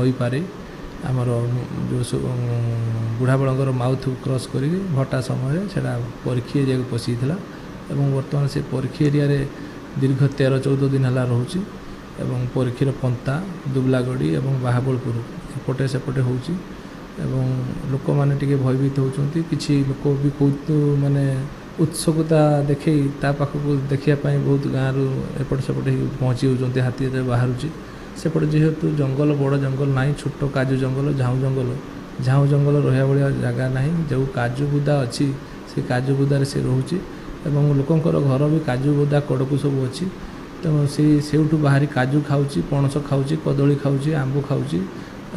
नई पारे आमर जो बुढ़ाबलर माउथ क्रॉस कर भट्टा समय से परीक्षी एरिया को पशिला और बर्तमान से परीक्षी एरिया दीर्घ 13-14 दिन है रोचे परीक्षीर पंता दुबलागड़ी और बाहाबलपुर एपटे सेपटे हो लोक मैंने भयभीत होती किसी लोक भी कौत माने उत्सुकता देखे पाखक देखापी बहुत गाँव एपट सेपटे पहुँची होती हाथी बाहर सेपटे जेहेतु जंगल बड़ जंगल ना छोट काजू जंगल झाऊ जंगल रहा भाया जगह ना जो काजू बुदा अच्छी से काजू बुदार से रोचे लोकंर घर भी काजू बुदा कड़कू सब अच्छी तेणु से बाहरी काजू खाऊँ पणस खाऊँ कदली खाऊँ आंब खाऊँ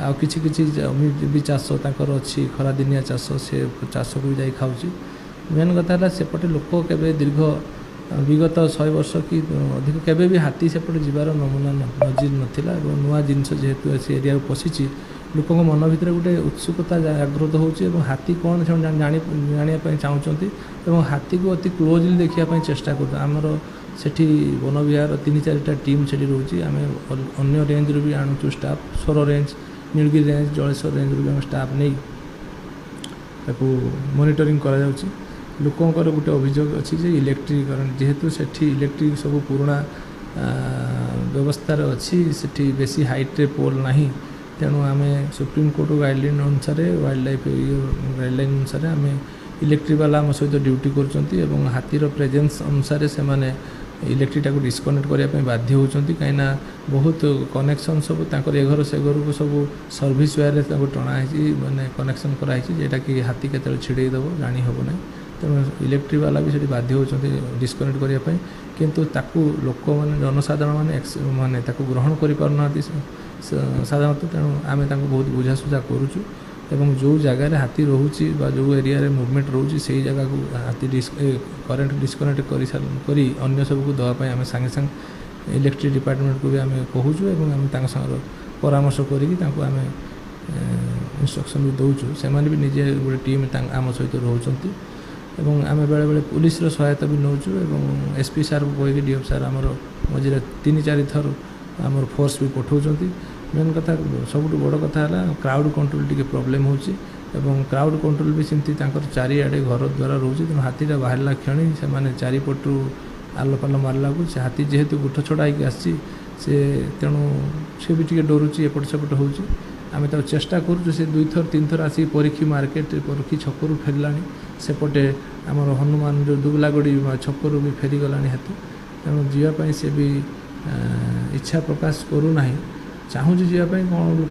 आ किछि जमी भी चाष ताकर अच्छी खरादिनिया चाष से चाष को भी जाई खाऊँ मेन कथा है सेपटे लोक केबे दीर्घ विगत 100 वर्ष कि अधिक केबे भी हाथी सेपटे जीवार नमूना नजीर नाला नुआ जिनस जेहेतु से एरिया पशिची लोक मन भर गोटे उत्सुकता जागृत होची हाथी कौन से जानापी चाहूँगी और हाथी को अति क्लोजली देखापी चेष्टा कर आमर सेठी वन विहार 3-4टा टीम से रोचे आम अन्य रेंज रू भी आणुचु स्टाफ सोर range Nilgiri range Jaleshwar range रू भी स्टाफ नहीं मॉनिटरिंग करा जाउची लोकंर गोटे अभियोग अच्छी इलेक्ट्रिक करंट जेहेतु सेठी इलेक्ट्रिक सब पुराणा व्यवस्था अच्छी सेठी बेसी हाइट रे पोल नहीं तेणु आम सुप्रीम कोर्ट गाइडलाइन अनुसार वाइल्ड लाइफ गाइडलाइन अनुसार आम इलेक्ट्रिक वाला आम सहित ड्यूटी कर हाथीर प्रेजेन्स अनुसार से माने इलेक्ट्रिक टाक डिस्कनेक्ट करने बाध्य होती कहीं बहुत कनेक्शन सब ए घर से घर को सब सर्विस वायर टणाई माने कनेक्शन कराई जेटा कि हाथी के छिड़ेदेव जानी हम ना तेणु इलेक्ट्रिक वाला भी बाध्य होती डिस्कनेक्ट करने किंतु ताकू लोक मैंने जनसाधारण मैंने माने ग्रहण कर साधारणतः तेणु आम बहुत बुझासुझा करुचु एवं जो जगार हाथी रोचे जो एरिया मुवमेंट रोचे से जगह को हाथी करेन्ट डिस्कनेक्ट कर अन्य सबको देवाई आम सांगे सांगे इलेक्ट्रिक डिपार्टमेंट को भी आम कहूँ आम परामर्श करें इंस्ट्रक्शन भी दौचु से भी निजे गोटे टीम आम सहित रोचती आम बेले बेले पुलिस सहायता भी नौचु एसपी सार को कहीकि डीएफ सार आमर मझे 3-4 थर आमर फोर्स भी पठाउछंती मेन कथा सब बड़ कथा है क्राउड कंट्रोल टी प्रोब्लेम होची क्राउड कंट्रोल भी सेमती चारिआडे घर द्वारा रोचे तेणु हाथीटा बाहरला क्षणी से चारिपटू आलो पालो मारला को हाथी जेहेतु गुठ छड़ाई आसी तेणु सी भी टी डरुची एपट सेपट हो आम तो चेष्टा करूँ से 2-3 थर आसी परीक्षी मार्केट परीक्षी छकरू फेरला सेपटे आमर हनुमान जो दुबलागड़ी छकरू भी फेरीगला हाथी तेणु जीवाई से भी इच्छा प्रकाश करूना चाहूँ जीवाई कौन